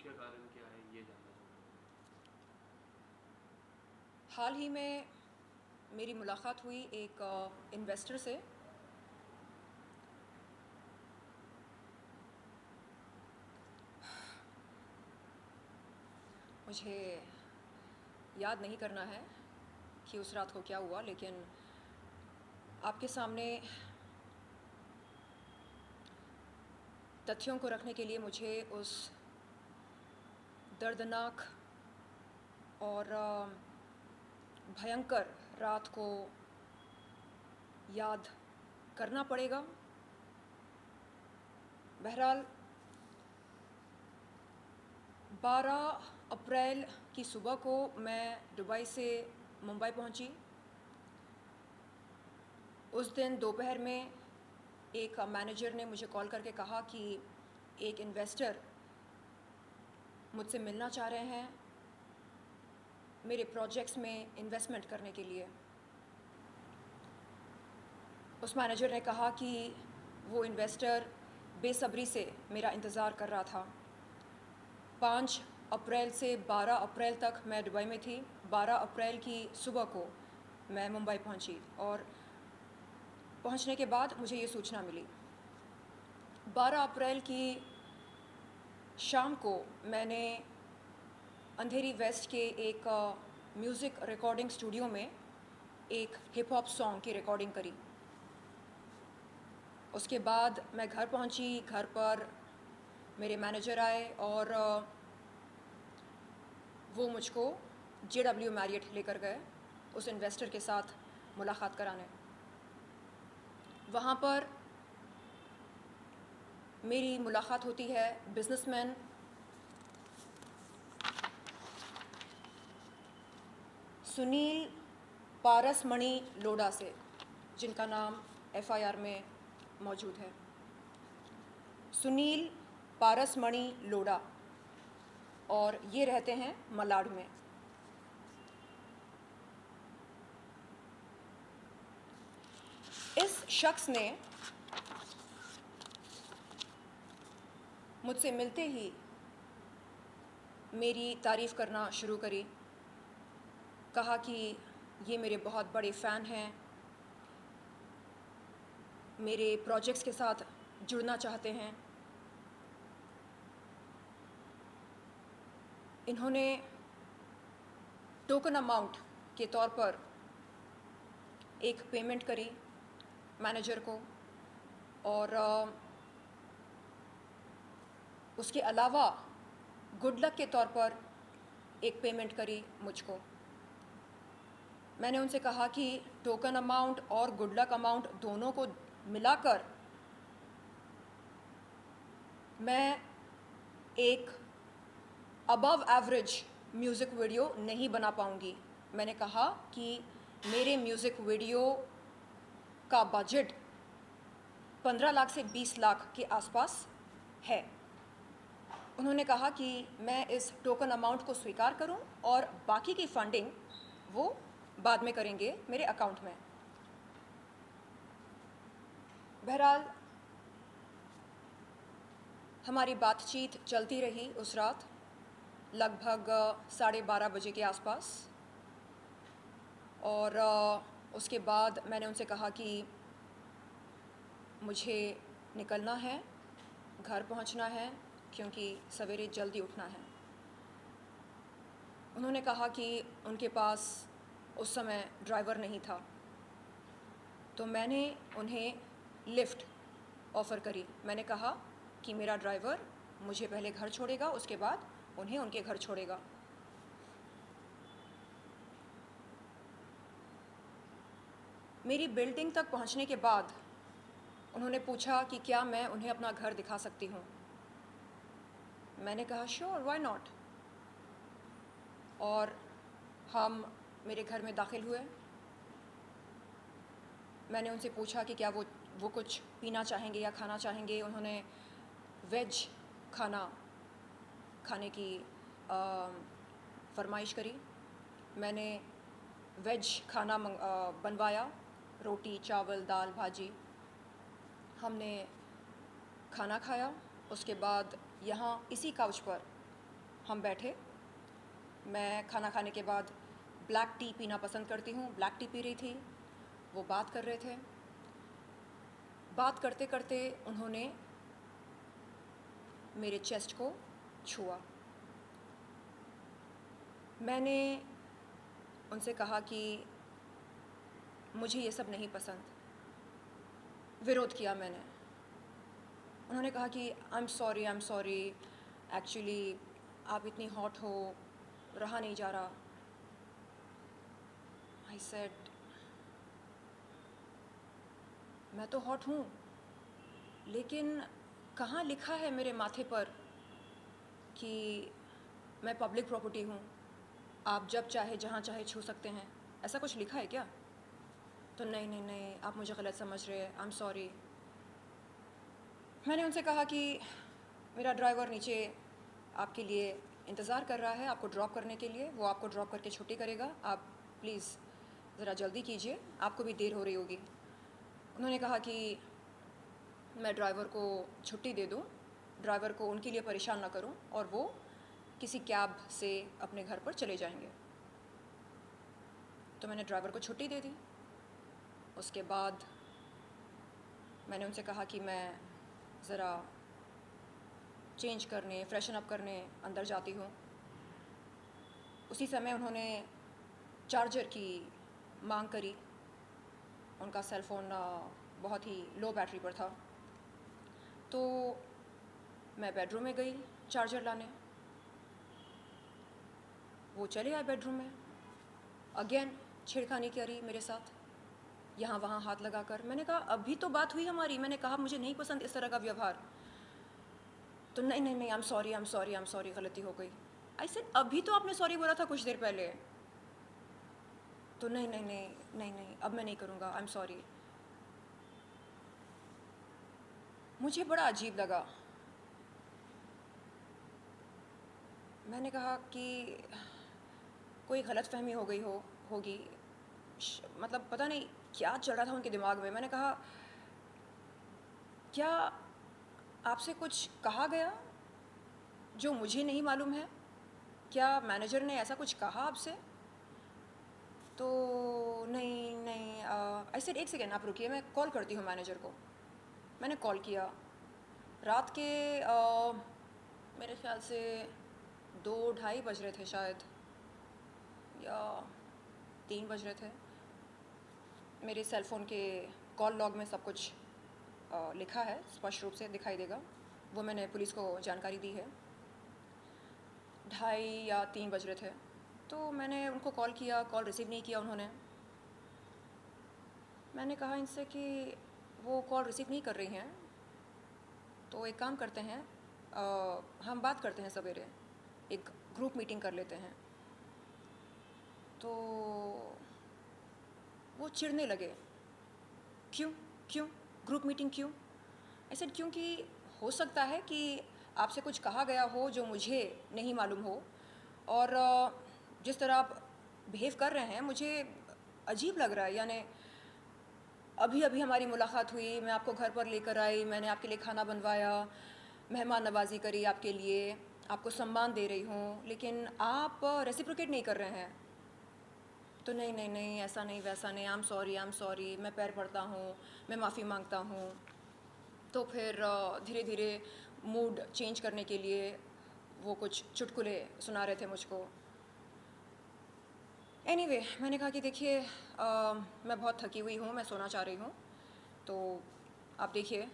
मुख्य कारण क्या है, ये जानना चाहूँगा। हाल ही में मेरी मुलाकात हुई एक इन्वेस्टर से। मुझे याद नहीं करना है कि उस रात को क्या हुआ, लेकिन आपके सामने तथ्यों को रखने के लिए मुझे उस दर्दनाक और भयंकर रात को याद करना पड़ेगा। बहरहाल 12 अप्रैल की सुबह को मैं दुबई से मुंबई पहुंची। उस दिन दोपहर में एक मैनेजर ने मुझे कॉल करके कहा कि एक इन्वेस्टर मुझसे मिलना चाह रहे हैं मेरे प्रोजेक्ट्स में इन्वेस्टमेंट करने के लिए। उस मैनेजर ने कहा कि वो इन्वेस्टर बेसब्री से मेरा इंतज़ार कर रहा था। 5 अप्रैल से 12 अप्रैल तक मैं दुबई में थी। 12 अप्रैल की सुबह को मैं मुंबई पहुंची और पहुंचने के बाद मुझे ये सूचना मिली। 12 अप्रैल की शाम को मैंने अंधेरी वेस्ट के एक म्यूज़िक रिकॉर्डिंग स्टूडियो में एक हिप हॉप सॉन्ग की रिकॉर्डिंग करी। उसके बाद मैं घर पहुंची। घर पर मेरे मैनेजर आए और वो मुझको JW मैरियट लेकर गए उस इन्वेस्टर के साथ मुलाकात कराने। वहाँ पर मेरी मुलाकात होती है बिजनेसमैन सुनील पारसमणि लोढ़ा से, जिनका नाम FIR में मौजूद है। सुनील पारसमणि लोढ़ा, और ये रहते हैं मलाड में। इस शख्स ने मुझसे मिलते ही मेरी तारीफ़ करना शुरू करी। कहा कि ये मेरे बहुत बड़े फ़ैन हैं, मेरे प्रोजेक्ट्स के साथ जुड़ना चाहते हैं। इन्होंने टोकन अमाउंट के तौर पर एक पेमेंट करी मैनेजर को, और उसके अलावा गुड लक के तौर पर एक पेमेंट करी मुझको। मैंने उनसे कहा कि टोकन अमाउंट और गुड लक अमाउंट दोनों को मिलाकर मैं एक अबव एवरेज म्यूज़िक वीडियो नहीं बना पाऊँगी। मैंने कहा कि मेरे म्यूज़िक वीडियो का बजट 15 लाख से 20 लाख के आसपास है। उन्होंने कहा कि मैं इस टोकन अमाउंट को स्वीकार करूं और बाकी की फंडिंग वो बाद में करेंगे मेरे अकाउंट में। बहरहाल हमारी बातचीत चलती रही उस रात लगभग 12:30 बजे के आसपास, और उसके बाद मैंने उनसे कहा कि मुझे निकलना है, घर पहुंचना है, क्योंकि सवेरे जल्दी उठना है। उन्होंने कहा कि उनके पास उस समय ड्राइवर नहीं था, तो मैंने उन्हें लिफ्ट ऑफ़र करी। मैंने कहा कि मेरा ड्राइवर मुझे पहले घर छोड़ेगा, उसके बाद उन्हें उनके घर छोड़ेगा। मेरी बिल्डिंग तक पहुंचने के बाद उन्होंने पूछा कि क्या मैं उन्हें अपना घर दिखा सकती हूँ। मैंने कहा श्योर, व्हाई नॉट। और हम मेरे घर में दाखिल हुए। मैंने उनसे पूछा कि क्या वो कुछ पीना चाहेंगे या खाना चाहेंगे। उन्होंने वेज खाना खाने की फरमाइश करी। मैंने वेज खाना बनवाया, रोटी, चावल, दाल, भाजी। हमने खाना खाया। उसके बाद यहाँ इसी काउच पर हम बैठे। मैं खाना खाने के बाद ब्लैक टी पीना पसंद करती हूँ, ब्लैक टी पी रही थी। वो बात कर रहे थे। बात करते करते उन्होंने मेरे चेस्ट को छुआ। मैंने उनसे कहा कि मुझे ये सब नहीं पसंद। विरोध किया मैंने। उन्होंने कहा कि आई एम सॉरी, एक्चुअली आप इतनी हॉट हो, रहा नहीं जा रहा। आई सेड मैं तो हॉट हूँ, लेकिन कहाँ लिखा है मेरे माथे पर कि मैं पब्लिक प्रॉपर्टी हूँ, आप जब चाहे जहाँ चाहे छू सकते हैं? ऐसा कुछ लिखा है क्या? तो नहीं, आप मुझे गलत समझ रहे हैं, आई एम सॉरी। मैंने उनसे कहा कि मेरा ड्राइवर नीचे आपके लिए इंतज़ार कर रहा है, आपको ड्रॉप करने के लिए। वो आपको ड्रॉप करके छुट्टी करेगा, आप प्लीज़ ज़रा जल्दी कीजिए, आपको भी देर हो रही होगी। उन्होंने कहा कि मैं ड्राइवर को छुट्टी दे दूँ, ड्राइवर को उनके लिए परेशान ना करूँ, और वो किसी कैब से अपने घर पर चले जाएंगे। तो मैंने ड्राइवर को छुट्टी दे दी। उसके बाद मैंने उनसे कहा कि मैं ज़रा चेंज करने, फ्रेशन अप करने अंदर जाती हूँ। उसी समय उन्होंने चार्जर की मांग करी। उनका सेल फ़ोन बहुत ही लो बैटरी पर था। तो मैं बेडरूम में गई चार्जर लाने। वो चले आए बेडरूम में। अगेन छेड़खानी करी मेरे साथ, यहाँ वहाँ हाथ लगाकर। मैंने कहा अभी तो बात हुई हमारी, मैंने कहा मुझे नहीं पसंद इस तरह का व्यवहार। तो नहीं, आई एम सॉरी, गलती हो गई। आई सेड अभी तो आपने सॉरी बोला था कुछ देर पहले। तो नहीं, अब मैं नहीं करूँगा, आई एम सॉरी। मुझे बड़ा अजीब लगा। मैंने कहा कि कोई गलतफहमी हो गई होगी, मतलब पता नहीं क्या चल रहा था उनके दिमाग में। मैंने कहा क्या आपसे कुछ कहा गया जो मुझे नहीं मालूम है? क्या मैनेजर ने ऐसा कुछ कहा आपसे? तो नहीं, आई सेड एक सेकेंड, आप रुकिए, मैं कॉल करती हूँ मैनेजर को। मैंने कॉल किया। रात के मेरे ख्याल से 2-2:30 बज रहे थे शायद, या 3 बज रहे थे। मेरे सेल फ़ोन के कॉल लॉग में सब कुछ लिखा है, स्पष्ट रूप से दिखाई देगा। वो मैंने पुलिस को जानकारी दी है। 2:30 या 3 बज रहे थे। तो मैंने उनको कॉल किया, कॉल रिसीव नहीं किया उन्होंने। मैंने कहा इनसे कि वो कॉल रिसीव नहीं कर रही हैं, तो एक काम करते हैं, हम बात करते हैं सवेरे, एक ग्रुप मीटिंग कर लेते हैं। तो वो चिढ़ने लगे। क्यों ग्रुप मीटिंग क्यों? ऐसे क्योंकि हो सकता है कि आपसे कुछ कहा गया हो जो मुझे नहीं मालूम हो, और जिस तरह आप बिहेव कर रहे हैं मुझे अजीब लग रहा है। यानी अभी अभी हमारी मुलाकात हुई, मैं आपको घर पर लेकर आई, मैंने आपके लिए खाना बनवाया, मेहमान नवाजी करी आपके लिए, आपको सम्मान दे रही हूँ, लेकिन आप रेसिप्रोकेट नहीं कर रहे हैं। तो नहीं, ऐसा नहीं वैसा नहीं, आई एम सॉरी, मैं पैर पड़ता हूँ, मैं माफ़ी मांगता हूँ। तो फिर धीरे धीरे मूड चेंज करने के लिए वो कुछ चुटकुले सुना रहे थे मुझको। एनीवे, मैंने कहा कि देखिए मैं बहुत थकी हुई हूँ, मैं सोना चाह रही हूँ, तो आप देखिए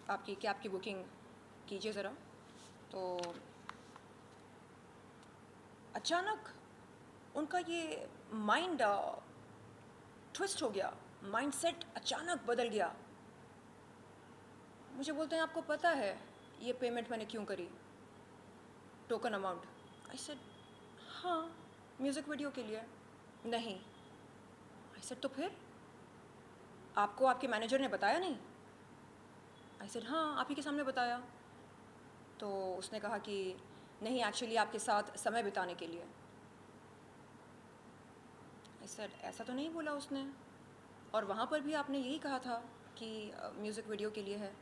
आपकी कैब की बुकिंग कीजिए ज़रा। तो अचानक उनका ये माइंड ट्विस्ट हो गया, माइंडसेट अचानक बदल गया। मुझे बोलते हैं आपको पता है ये पेमेंट मैंने क्यों करी, टोकन अमाउंट? आई सेड हाँ, म्यूज़िक वीडियो के लिए। नहीं। आई सेड तो फिर आपको आपके मैनेजर ने बताया नहीं? आई सेड हाँ, आप ही के सामने बताया। तो उसने कहा कि नहीं, एक्चुअली आपके साथ समय बिताने के लिए। आई सेड ऐसा तो नहीं बोला उसने, और वहाँ पर भी आपने यही कहा था कि म्यूज़िक वीडियो के लिए है।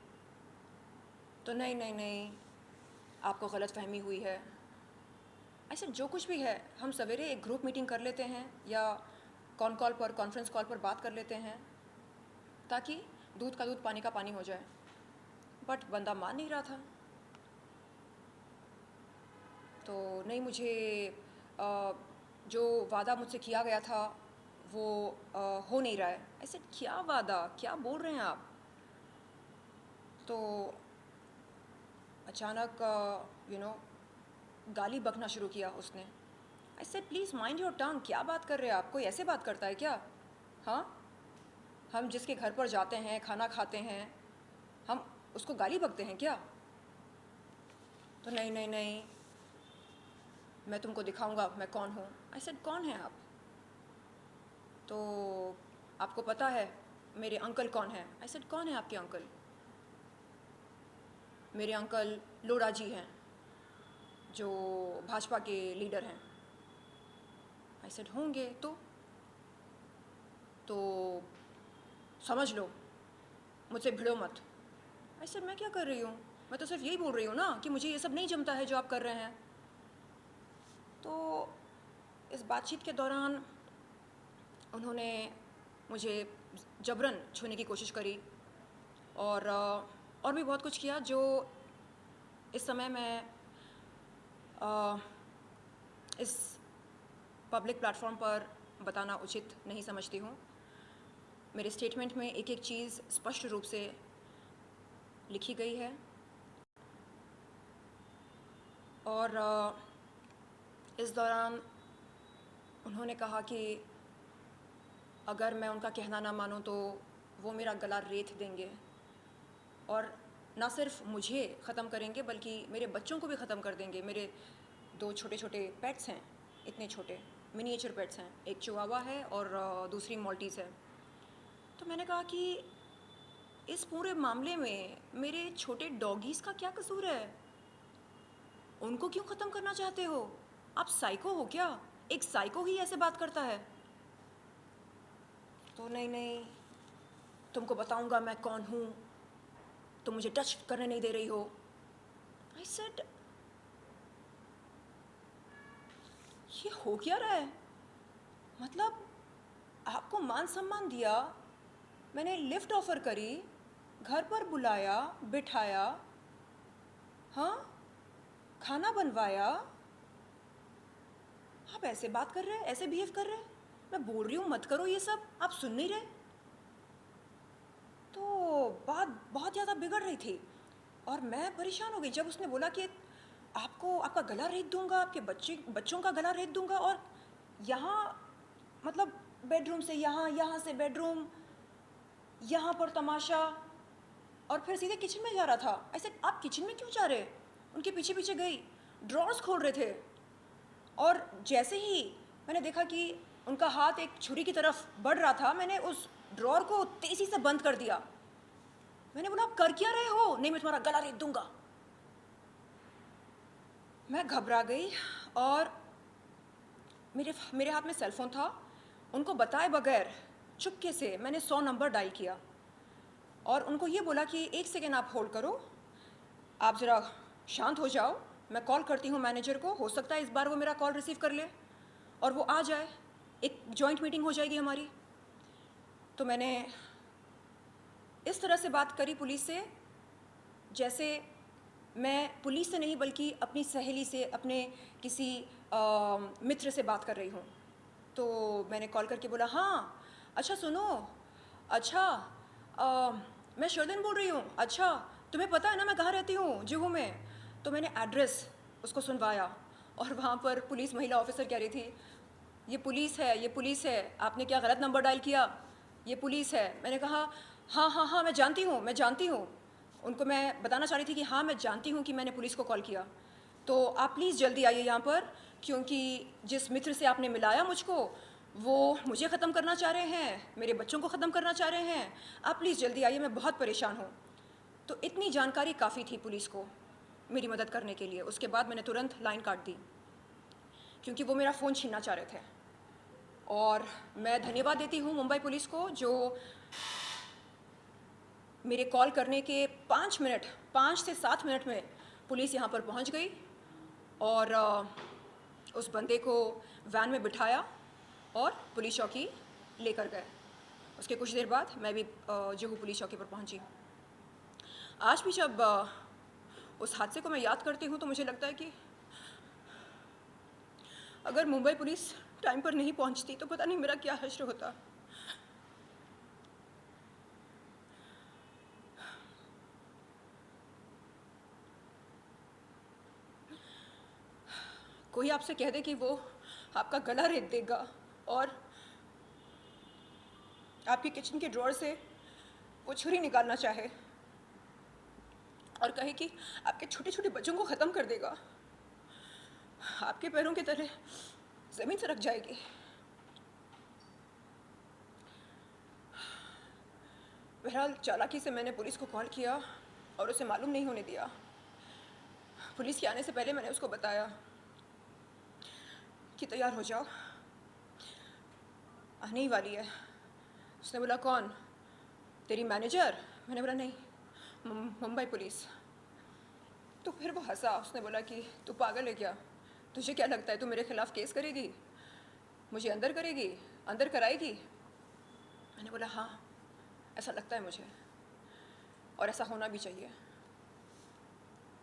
तो नहीं, आपको गलत फहमी हुई है, ऐसे जो कुछ भी है हम सवेरे एक ग्रुप मीटिंग कर लेते हैं या कॉल पर कॉन्फ्रेंस कॉल पर बात कर लेते हैं ताकि दूध का दूध पानी का पानी हो जाए। बट बंदा मान नहीं रहा था। तो नहीं, मुझे जो वादा मुझसे किया गया था वो हो नहीं रहा है। ऐसे क्या वादा, क्या बोल रहे हैं आप? तो अचानक गाली बकना शुरू किया उसने। I said please mind your tongue, क्या बात कर रहे हैं आप? कोई ऐसे बात करता है क्या? हाँ, हम जिसके घर पर जाते हैं, खाना खाते हैं, हम उसको गाली बकते हैं क्या? तो नहीं नहीं नहीं, मैं तुमको दिखाऊंगा मैं कौन हूँ। आई सेड कौन है आप? तो आपको पता है मेरे अंकल कौन है? आई सेड कौन है आपके अंकल? मेरे अंकल लोढ़ा जी हैं जो भाजपा के लीडर हैं। आई सेड होंगे तो समझ लो, मुझसे भिड़ो मत। आई सेड मैं क्या कर रही हूँ? मैं तो सिर्फ यही बोल रही हूँ ना कि मुझे ये सब नहीं जमता है जो आप कर रहे हैं। तो इस बातचीत के दौरान उन्होंने मुझे जबरन छूने की कोशिश करी और भी बहुत कुछ किया जो इस समय मैं इस पब्लिक प्लेटफॉर्म पर बताना उचित नहीं समझती हूँ। मेरे स्टेटमेंट में एक एक चीज़ स्पष्ट रूप से लिखी गई है और इस दौरान उन्होंने कहा कि अगर मैं उनका कहना ना मानूं तो वो मेरा गला रेत देंगे और ना सिर्फ मुझे ख़त्म करेंगे बल्कि मेरे बच्चों को भी ख़त्म कर देंगे। मेरे 2 छोटे छोटे पेट्स हैं, इतने छोटे मिनिएचर पेट्स हैं, एक चिवावा है और दूसरी मॉल्टीज़ है। तो मैंने कहा कि इस पूरे मामले में मेरे छोटे डॉगीज़ का क्या कसूर है? उनको क्यों ख़त्म करना चाहते हो? आप साइको हो क्या? एक साइको ही ऐसे बात करता है? तो नहीं नहीं, तुमको बताऊंगा मैं कौन हूँ, तुम मुझे टच करने नहीं दे रही हो। आई सेड ये हो क्या रहा है? मतलब आपको मान सम्मान दिया, मैंने लिफ्ट ऑफर करी, घर पर बुलाया, बिठाया, हाँ, खाना बनवाया, आप ऐसे बात कर रहे हैं, ऐसे बिहेव कर रहे हैं? मैं बोल रही हूँ मत करो ये सब, आप सुन नहीं रहे। तो बात बहुत ज़्यादा बिगड़ रही थी और मैं परेशान हो गई जब उसने बोला कि आपको आपका गला रेत दूंगा, आपके बच्चों का गला रेत दूंगा। और यहाँ मतलब बेडरूम से यहाँ, यहाँ से बेडरूम, यहाँ पर तमाशा, और फिर सीधे किचन में जा रहा था। ऐसे आप किचन में क्यों जा रहे? उनके पीछे पीछे गई, ड्रॉर्स खोल रहे थे और जैसे ही मैंने देखा कि उनका हाथ एक छुरी की तरफ बढ़ रहा था, मैंने उस ड्रॉर को तेज़ी से बंद कर दिया। मैंने बोला आप कर क्या रहे हो? नहीं, मैं तुम्हारा गला रेत दूंगा। मैं घबरा गई और मेरे हाथ में सेलफोन था। उनको बताए बगैर चुपके से मैंने 100 नंबर डायल किया और उनको ये बोला कि 1 सेकेंड आप होल्ड करो, आप ज़रा शांत हो जाओ, मैं कॉल करती हूँ मैनेजर को, हो सकता है इस बार वो मेरा कॉल रिसीव कर ले और वो आ जाए, एक जॉइंट मीटिंग हो जाएगी हमारी। तो मैंने इस तरह से बात करी पुलिस से जैसे मैं पुलिस से नहीं बल्कि अपनी सहेली से, अपने किसी मित्र से बात कर रही हूँ। तो मैंने कॉल करके बोला हाँ, अच्छा सुनो, अच्छा मैं शर्लिन बोल रही हूँ, अच्छा तुम्हें पता है ना मैं कहाँ रहती हूँ? जुहू में। तो मैंने एड्रेस उसको सुनवाया और वहाँ पर पुलिस महिला ऑफिसर कह रही थी ये पुलिस है, ये पुलिस है, आपने क्या गलत नंबर डायल किया, ये पुलिस है। मैंने कहा हाँ हाँ हाँ मैं जानती हूँ, मैं जानती हूँ। उनको मैं बताना चाह रही थी कि हाँ मैं जानती हूँ कि मैंने पुलिस को कॉल किया, तो आप प्लीज़ जल्दी आइए यहाँ पर, क्योंकि जिस मित्र से आपने मिलाया मुझको वो मुझे ख़त्म करना चाह रहे हैं, मेरे बच्चों को ख़त्म करना चाह रहे हैं, आप प्लीज़ जल्दी आइए, मैं बहुत परेशान हूँ। तो इतनी जानकारी काफ़ी थी पुलिस को मेरी मदद करने के लिए। उसके बाद मैंने तुरंत लाइन काट दी क्योंकि वो मेरा फ़ोन छीनना चाह रहे थे। और मैं धन्यवाद देती हूँ मुंबई पुलिस को जो मेरे कॉल करने के 5 से 7 मिनट में पुलिस यहाँ पर पहुँच गई और उस बंदे को वैन में बिठाया और पुलिस चौकी लेकर गए। उसके कुछ देर बाद मैं भी जुहू पुलिस चौकी पर पहुंची। आज भी जब उस हादसे को मैं याद करती हूँ तो मुझे लगता है कि अगर मुंबई पुलिस टाइम पर नहीं पहुंचती तो पता नहीं मेरा क्या हश्र होता। कोई आपसे कह दे कि वो आपका गला रेत देगा और आपकी किचन के ड्रॉर से वो छुरी निकालना चाहे और कहे कि आपके छोटे छोटे बच्चों को ख़त्म कर देगा, आपके पैरों के तले ज़मीन सरक जाएगी। बहरहाल चालाकी से मैंने पुलिस को कॉल किया और उसे मालूम नहीं होने दिया। पुलिस के आने से पहले मैंने उसको बताया कि तैयार हो जाओ, आने ही वाली है। उसने बोला कौन, तेरी मैनेजर? मैंने बोला नहीं, मुंबई पुलिस। तो फिर वो हंसा। उसने बोला कि तू पागल है क्या, तुझे क्या लगता है तू मेरे खिलाफ केस करेगी, मुझे अंदर करेगी, अंदर कराएगी? मैंने बोला हाँ, ऐसा लगता है मुझे और ऐसा होना भी चाहिए।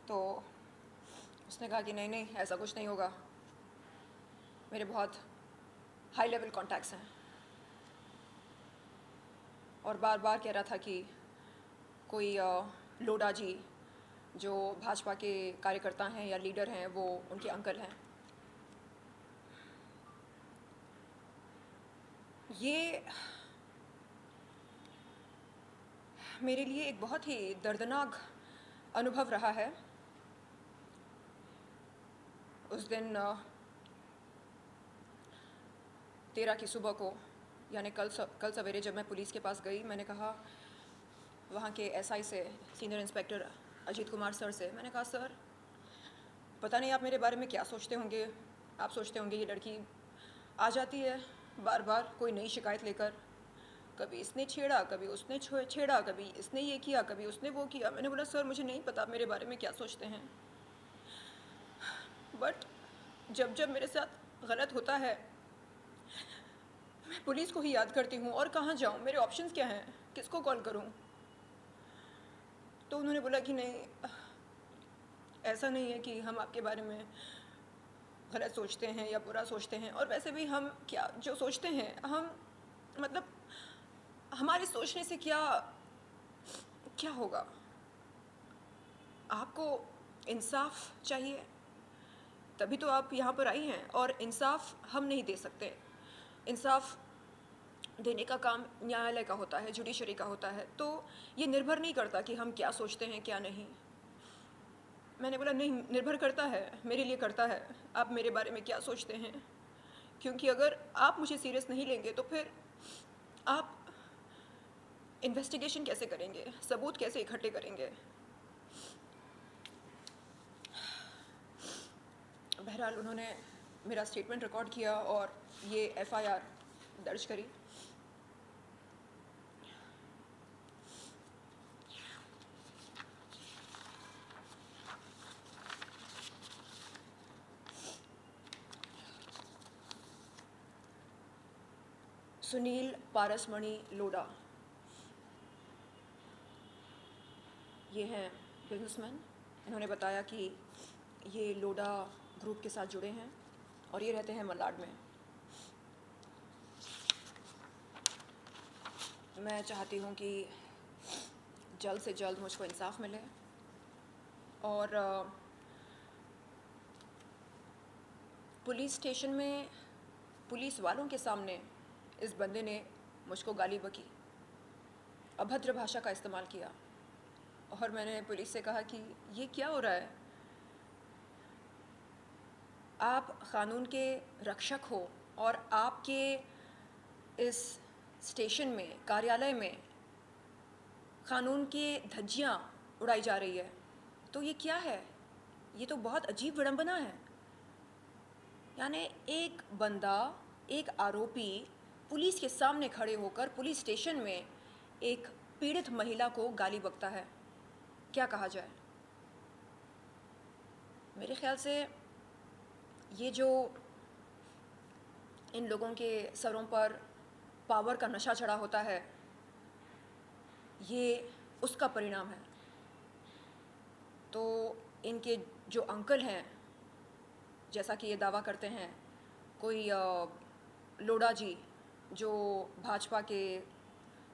तो उसने कहा कि नहीं नहीं, ऐसा कुछ नहीं होगा, मेरे बहुत हाई लेवल कॉन्टैक्ट्स हैं। और बार बार कह रहा था कि कोई लोढ़ा जी जो भाजपा के कार्यकर्ता हैं या लीडर हैं वो उनके अंकल हैं। ये मेरे लिए एक बहुत ही दर्दनाक अनुभव रहा है। उस दिन 13 की सुबह को, यानी कल सवेरे जब मैं पुलिस के पास गई, मैंने कहा वहाँ के एसआई से, senior inspector Ajit Kumar sir से, मैंने कहा सर पता नहीं आप मेरे बारे में क्या सोचते होंगे, आप सोचते होंगे ये लड़की आ जाती है बार बार कोई नई शिकायत लेकर, कभी इसने छेड़ा, कभी उसने छेड़ा, कभी इसने ये किया, कभी उसने वो किया। मैंने बोला सर मुझे नहीं पता मेरे बारे में क्या सोचते हैं, बट जब जब मेरे साथ गलत होता है मैं पुलिस को ही याद करती हूँ और कहाँ जाऊँ, मेरे ऑप्शंस क्या हैं, किसको कॉल करूँ? तो उन्होंने बोला कि नहीं, ऐसा नहीं है कि हम आपके बारे में गलत सोचते हैं या बुरा सोचते हैं, और वैसे भी हम क्या जो सोचते हैं, हम मतलब हमारे सोचने से क्या क्या होगा? आपको इंसाफ चाहिए, तभी तो आप यहाँ पर आई हैं, और इंसाफ हम नहीं दे सकते। इंसाफ देने का काम न्यायालय का होता है, जुडिशरी का होता है। तो ये निर्भर नहीं करता कि हम क्या सोचते हैं क्या नहीं। मैंने बोला नहीं, निर्भर करता है, मेरे लिए करता है आप मेरे बारे में क्या सोचते हैं, क्योंकि अगर आप मुझे सीरियस नहीं लेंगे तो फिर आप इन्वेस्टिगेशन कैसे करेंगे, सबूत कैसे इकट्ठे करेंगे? बहरहाल उन्होंने मेरा स्टेटमेंट रिकॉर्ड किया और ये एफआईआर दर्ज करी। सुनील पारसमणि लोढ़ा, ये हैं बिजनेसमैन। इन्होंने बताया कि ये लोढ़ा ग्रुप के साथ जुड़े हैं और ये रहते हैं मलाड में। मैं चाहती हूँ कि जल्द से जल्द मुझको इंसाफ मिले और पुलिस स्टेशन में पुलिस वालों के सामने इस बंदे ने मुझको गाली बकी, अभद्र भाषा का इस्तेमाल किया, और मैंने पुलिस से कहा कि ये क्या हो रहा है? आप क़ानून के रक्षक हो और आपके इस स्टेशन में, कार्यालय में क़ानून की धज्जियाँ उड़ाई जा रही है, तो ये क्या है? ये तो बहुत अजीब विडंबना है। यानी एक बंदा, एक आरोपी पुलिस के सामने खड़े होकर पुलिस स्टेशन में एक पीड़ित महिला को गाली बकता है, क्या कहा जाए? मेरे ख्याल से ये जो इन लोगों के सरों पर पावर का नशा चढ़ा होता है, ये उसका परिणाम है। तो इनके जो अंकल हैं, जैसा कि ये दावा करते हैं, कोई लोढ़ा जी जो भाजपा के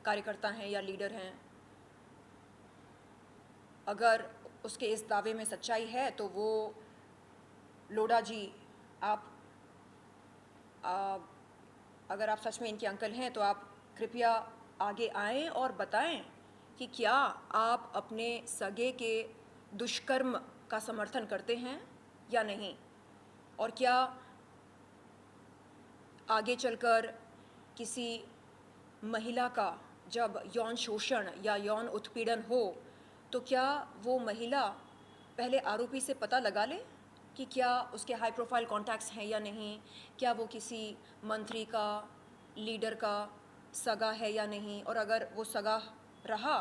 कार्यकर्ता हैं या लीडर हैं, अगर उसके इस दावे में सच्चाई है तो वो लोढ़ा जी, आप अगर आप सच में इनके अंकल हैं तो आप कृपया आगे आएं और बताएं कि क्या आप अपने सगे के दुष्कर्म का समर्थन करते हैं या नहीं, और क्या आगे चलकर किसी महिला का जब यौन शोषण या यौन उत्पीड़न हो तो क्या वो महिला पहले आरोपी से पता लगा ले कि क्या उसके हाई प्रोफाइल कॉन्टैक्ट्स हैं या नहीं, क्या वो किसी मंत्री का, लीडर का सगा है या नहीं, और अगर वो सगा रहा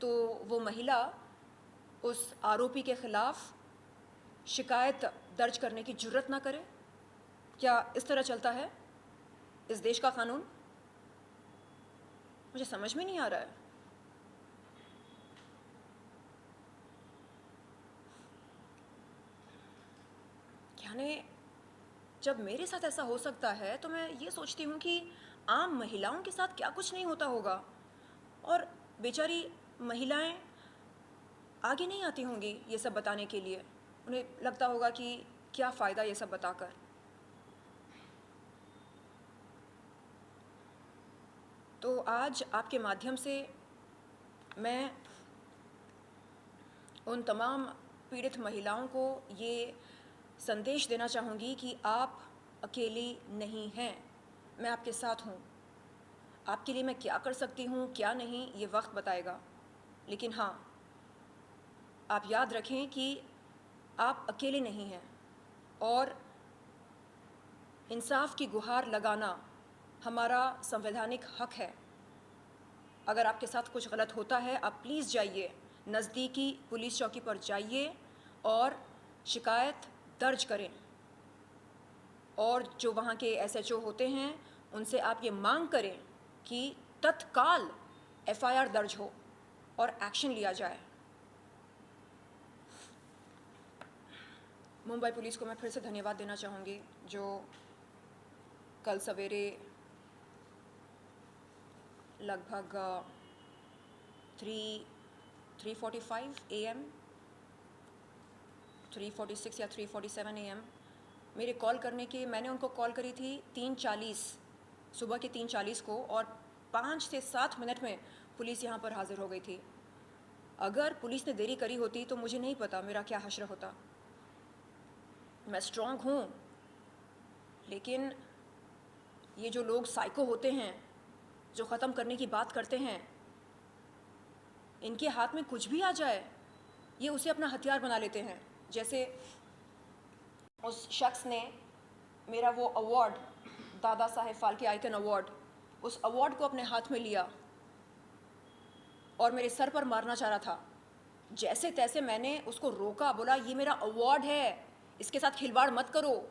तो वो महिला उस आरोपी के खिलाफ शिकायत दर्ज करने की जुर्रत ना करे। क्या इस तरह चलता है इस देश का कानून? मुझे समझ में नहीं आ रहा है। यानी जब मेरे साथ ऐसा हो सकता है तो मैं ये सोचती हूँ कि आम महिलाओं के साथ क्या कुछ नहीं होता होगा, और बेचारी महिलाएं आगे नहीं आती होंगी ये सब बताने के लिए। उन्हें लगता होगा कि क्या फ़ायदा ये सब बताकर। तो आज आपके माध्यम से मैं उन तमाम पीड़ित महिलाओं को ये संदेश देना चाहूँगी कि आप अकेली नहीं हैं, मैं आपके साथ हूँ। आपके लिए मैं क्या कर सकती हूँ, क्या नहीं, ये वक्त बताएगा। लेकिन हाँ, आप याद रखें कि आप अकेले नहीं हैं, और इंसाफ की गुहार लगाना हमारा संवैधानिक हक है। अगर आपके साथ कुछ गलत होता है, आप प्लीज़ जाइए, नज़दीकी पुलिस चौकी पर जाइए और शिकायत दर्ज करें। और जो वहाँ के एसएचओ होते हैं उनसे आप ये मांग करें कि तत्काल एफआईआर दर्ज हो और एक्शन लिया जाए। मुंबई पुलिस को मैं फिर से धन्यवाद देना चाहूँगी जो कल सवेरे लगभग 3:45 AM, 3:46 या 3:47 AM मेरे कॉल करने के, मैंने उनको कॉल करी थी 3:40 सुबह के 3:40 को, और 5 से 7 मिनट में पुलिस यहाँ पर हाज़िर हो गई थी। अगर पुलिस ने देरी करी होती तो मुझे नहीं पता मेरा क्या हश्र होता। मैं स्ट्रॉन्ग हूँ, लेकिन ये जो लोग साइको होते हैं, जो ख़त्म करने की बात करते हैं, इनके हाथ में कुछ भी आ जाए ये उसे अपना हथियार बना लेते हैं। जैसे उस शख्स ने मेरा वो award, Dada Saheb Phalke icon award, उस अवार्ड को अपने हाथ में लिया और मेरे सर पर मारना चाह रहा था। जैसे तैसे मैंने उसको रोका, बोला ये मेरा अवार्ड है, इसके साथ खिलवाड़ मत करो।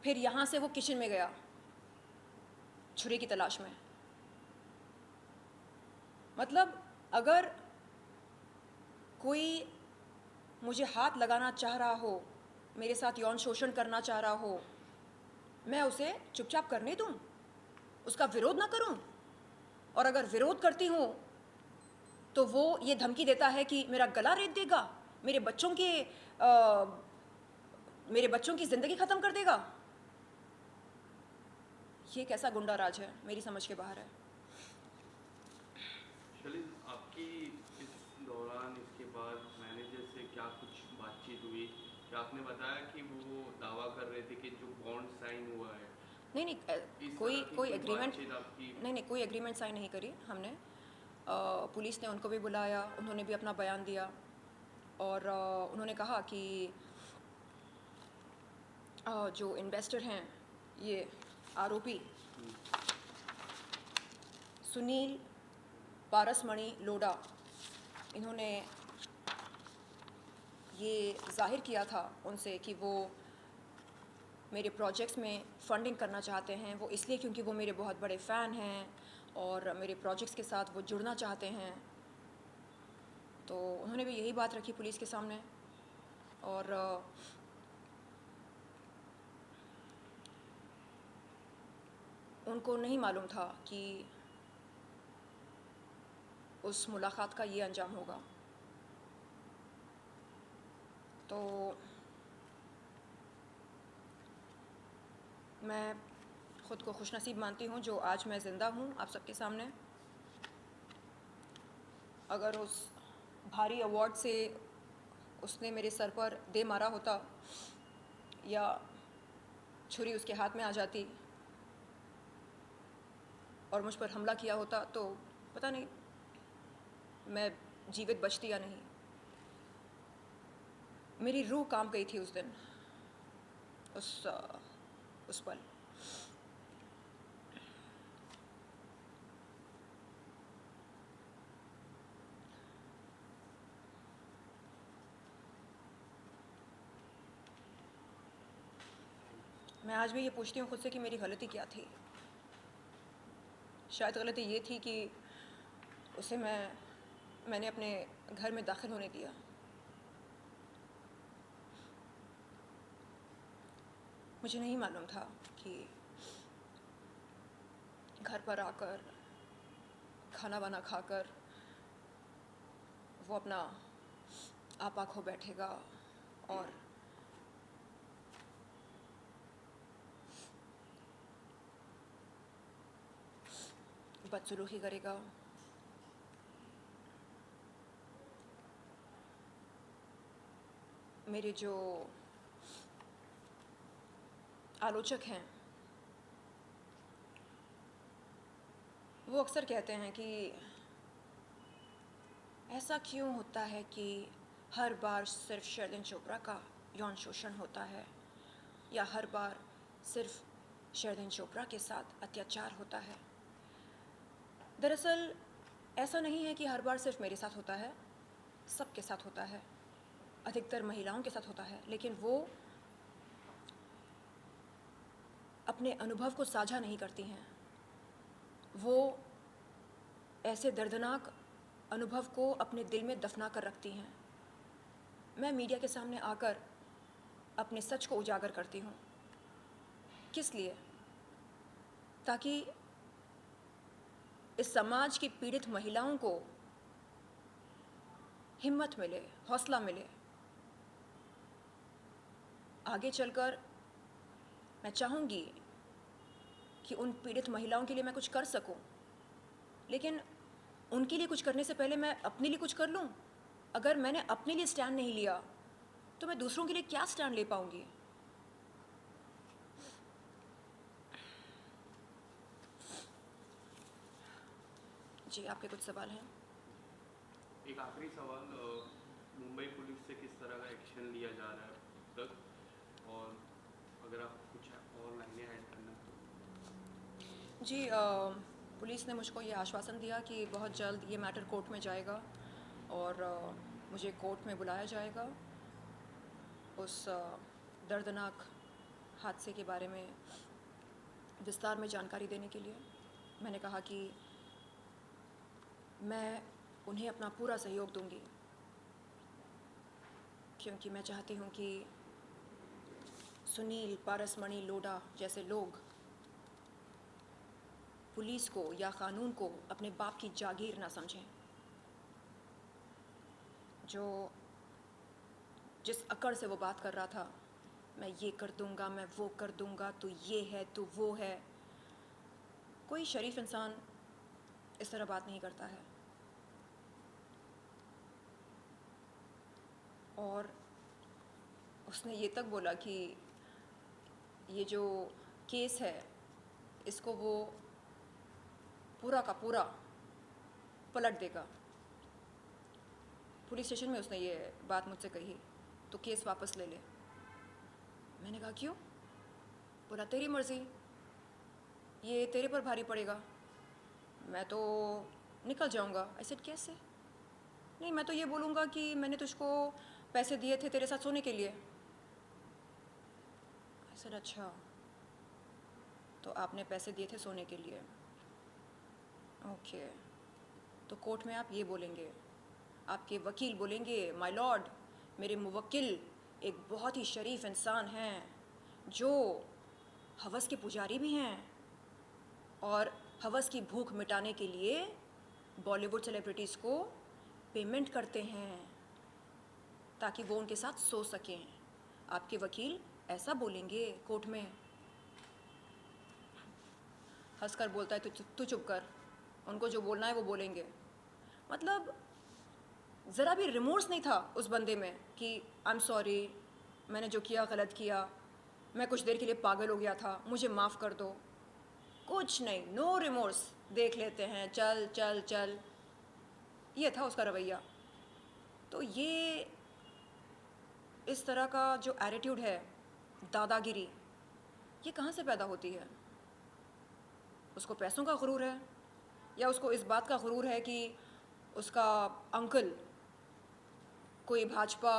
फिर यहाँ से वो किचन में गया छुरी की तलाश में। मतलब अगर कोई मुझे हाथ लगाना चाह रहा हो, मेरे साथ यौन शोषण करना चाह रहा हो, मैं उसे चुपचाप करने दूं, उसका विरोध ना करूं? और अगर विरोध करती हूं तो वो ये धमकी देता है कि मेरा गला रेत देगा, मेरे बच्चों की ज़िंदगी ख़त्म कर देगा। ये कैसा गुंडा राज है, मेरी समझ के बाहर है। शलील, आपकी इस दौरान, इसके बाद मैनेजर से क्या कुछ बातचीत हुई? क्या आपने बताया कि वो दावा कर रहे थे कि जो बॉन्ड साइन हुआ है, नहीं इस कोई तरह की कोई एग्रीमेंट, बातचीत आपकी? नहीं कोई एग्रीमेंट साइन नहीं करी हमने। पुलिस ने उनको भी बुलाया, उन्होंने भी अपना बयान दिया, और उन्होंने कहा कि जो इन्वेस्टर हैं, ये आरोपी सुनील पारसमणि लोढ़ा, इन्होंने ये जाहिर किया था उनसे कि वो मेरे प्रोजेक्ट्स में फ़ंडिंग करना चाहते हैं, वो इसलिए क्योंकि वो मेरे बहुत बड़े फ़ैन हैं और मेरे प्रोजेक्ट्स के साथ वो जुड़ना चाहते हैं। तो उन्होंने भी यही बात रखी पुलिस के सामने और उनको नहीं मालूम था कि उस मुलाकात का ये अंजाम होगा। तो मैं ख़ुद को खुशनसीब मानती हूँ जो आज मैं ज़िंदा हूँ आप सबके सामने। अगर उस भारी अवार्ड से उसने मेरे सर पर दे मारा होता या छुरी उसके हाथ में आ जाती और मुझ पर हमला किया होता तो पता नहीं मैं जीवित बचती या नहीं। मेरी रूह कांप गई थी उस दिन, उस पल। मैं आज भी ये पूछती हूँ खुद से कि मेरी गलती क्या थी। शायद गलती ये थी कि उसे मैंने अपने घर में दाखिल होने दिया। मुझे नहीं मालूम था कि घर पर आकर खाना वाना खाकर वो अपना आपा खो बैठेगा और बदसलूकी करेगा। मेरे जो आलोचक हैं वो अक्सर कहते हैं कि ऐसा क्यों होता है कि हर बार सिर्फ शर्लिन चोपड़ा का यौन शोषण होता है या हर बार सिर्फ शर्लिन चोपड़ा के साथ अत्याचार होता है। दरअसल ऐसा नहीं है कि हर बार सिर्फ मेरे साथ होता है, सबके साथ होता है, अधिकतर महिलाओं के साथ होता है, लेकिन वो अपने अनुभव को साझा नहीं करती हैं। वो ऐसे दर्दनाक अनुभव को अपने दिल में दफना कर रखती हैं। मैं मीडिया के सामने आकर अपने सच को उजागर करती हूँ। किस लिए? ताकि इस समाज की पीड़ित महिलाओं को हिम्मत मिले, हौसला मिले। आगे चलकर मैं चाहूँगी कि उन पीड़ित महिलाओं के लिए मैं कुछ कर सकूं, लेकिन उनके लिए कुछ करने से पहले मैं अपने लिए कुछ कर लूं। अगर मैंने अपने लिए स्टैंड नहीं लिया तो मैं दूसरों के लिए क्या स्टैंड ले पाऊंगी? जी, आपके कुछ सवाल हैं? एक आखिरी सवाल, मुंबई पुलिस से किस तरह का एक्शन लिया जा रहा है अब तक, और अगर आप कुछ और लाइनें ऐड करना तो। जी, पुलिस ने मुझको ये आश्वासन दिया कि बहुत जल्द ये मैटर कोर्ट में जाएगा और मुझे कोर्ट में बुलाया जाएगा उस दर्दनाक हादसे के बारे में विस्तार में जानकारी देने के लिए। मैंने कहा कि मैं उन्हें अपना पूरा सहयोग दूंगी, क्योंकि मैं चाहती हूँ कि सुनील, पारसमणि, लोढ़ा जैसे लोग पुलिस को या कानून को अपने बाप की जागीर ना समझें। जो जिस अकड़ से वो बात कर रहा था, मैं ये कर दूंगा, मैं वो कर दूंगा, तू ये है, तू वो है। कोई शरीफ इंसान इस तरह बात नहीं करता है। और उसने ये तक बोला कि ये जो केस है इसको वो पूरा का पूरा पलट देगा। पुलिस स्टेशन में उसने ये बात मुझसे कही, तो केस वापस ले ले। मैंने कहा क्यों? बोला तेरी मर्ज़ी, ये तेरे पर भारी पड़ेगा, मैं तो निकल जाऊंगा। आई सेड कैसे? नहीं, मैं तो ये बोलूँगा कि मैंने तुझको पैसे दिए थे तेरे साथ सोने के लिए। आई सर अच्छा, तो आपने पैसे दिए थे सोने के लिए? ओके, तो कोर्ट में आप ये बोलेंगे, आपके वकील बोलेंगे, माय लॉर्ड, मेरे मुवक्किल एक बहुत ही शरीफ इंसान हैं जो हवस के पुजारी भी हैं और हवस की भूख मिटाने के लिए बॉलीवुड सेलिब्रिटीज़ को पेमेंट करते हैं ताकि वो उनके साथ सो सकें। आपके वकील ऐसा बोलेंगे कोर्ट में। हंसकर बोलता है तू चुप कर, उनको जो बोलना है वो बोलेंगे। मतलब ज़रा भी रिमोर्स नहीं था उस बंदे में कि आई एम सॉरी, मैंने जो किया गलत किया, मैं कुछ देर के लिए पागल हो गया था, मुझे माफ़ कर दो। कुछ नहीं, नो रिमोर्स, देख लेते हैं, चल चल चल, ये था उसका रवैया। तो ये इस तरह का जो एटीट्यूड है, दादागिरी, ये कहाँ से पैदा होती है? उसको पैसों का गुरूर है या उसको इस बात का गुरूर है कि उसका अंकल कोई भाजपा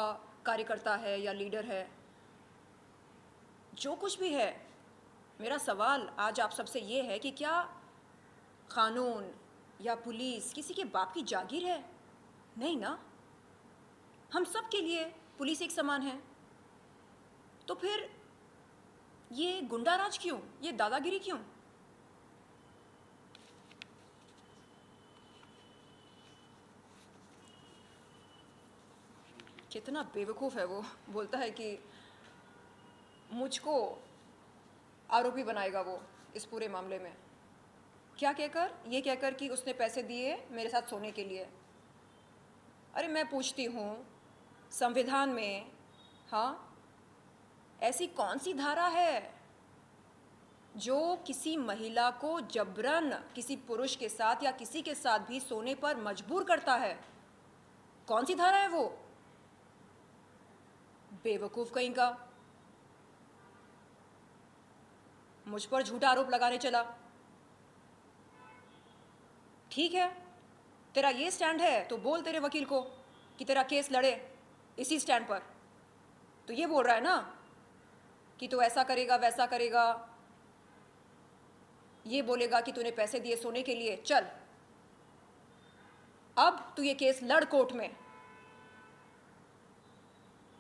कार्यकर्ता है या लीडर है? जो कुछ भी है, मेरा सवाल आज आप सबसे ये है कि क्या कानून या पुलिस किसी के बाप की जागीर है? नहीं ना, हम सब के लिए पुलिस एक समान है। तो फिर ये गुंडाराज क्यों, ये दादागिरी क्यों? कितना बेवकूफ़ है वो, बोलता है कि मुझको आरोपी बनाएगा वो इस पूरे मामले में। क्या कहकर? ये कहकर कि उसने पैसे दिए मेरे साथ सोने के लिए। अरे मैं पूछती हूँ, संविधान में हाँ ऐसी कौन सी धारा है जो किसी महिला को जबरन किसी पुरुष के साथ या किसी के साथ भी सोने पर मजबूर करता है? कौन सी धारा है वो? बेवकूफ़ कहीं का, मुझ पर झूठा आरोप लगाने चला। ठीक है, तेरा ये स्टैंड है तो बोल तेरे वकील को कि तेरा केस लड़े इसी स्टैंड पर। तो ये बोल रहा है ना कि तू ऐसा करेगा वैसा करेगा, ये बोलेगा कि तूने पैसे दिए सोने के लिए, चल अब तू ये केस लड़ कोर्ट में।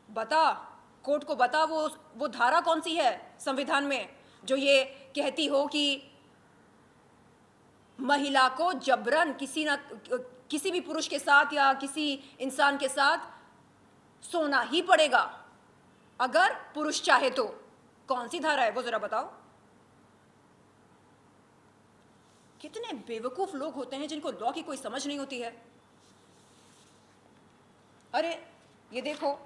बता, कोर्ट को बता वो धारा कौन सी है संविधान में जो ये कहती हो कि महिला को जबरन किसी भी पुरुष के साथ या किसी इंसान के साथ सोना ही पड़ेगा अगर पुरुष चाहे तो। कौन सी धारा है वो जरा बताओ। कितने बेवकूफ लोग होते हैं जिनको लॉ की कोई समझ नहीं होती है। अरे ये देखो,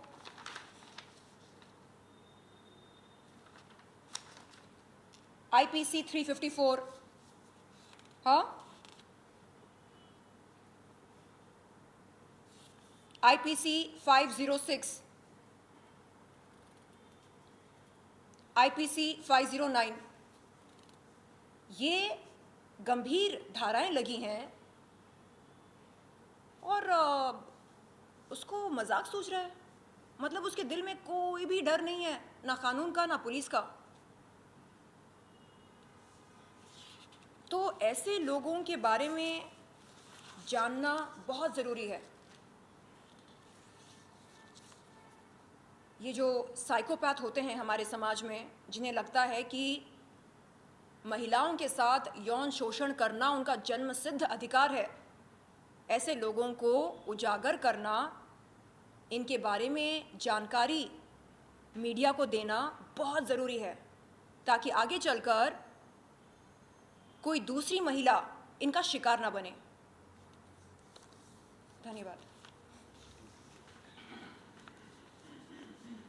IPC 354, हाँ, IPC 506, IPC 509, ये गंभीर धाराएं लगी हैं और उसको मजाक सोच रहा है। मतलब उसके दिल में कोई भी डर नहीं है, ना कानून का ना पुलिस का। तो ऐसे लोगों के बारे में जानना बहुत ज़रूरी है। ये जो साइकोपैथ होते हैं हमारे समाज में, जिन्हें लगता है कि महिलाओं के साथ यौन शोषण करना उनका जन्मसिद्ध अधिकार है, ऐसे लोगों को उजागर करना, इनके बारे में जानकारी मीडिया को देना बहुत ज़रूरी है ताकि आगे चलकर कोई दूसरी महिला इनका शिकार ना बने। धन्यवाद।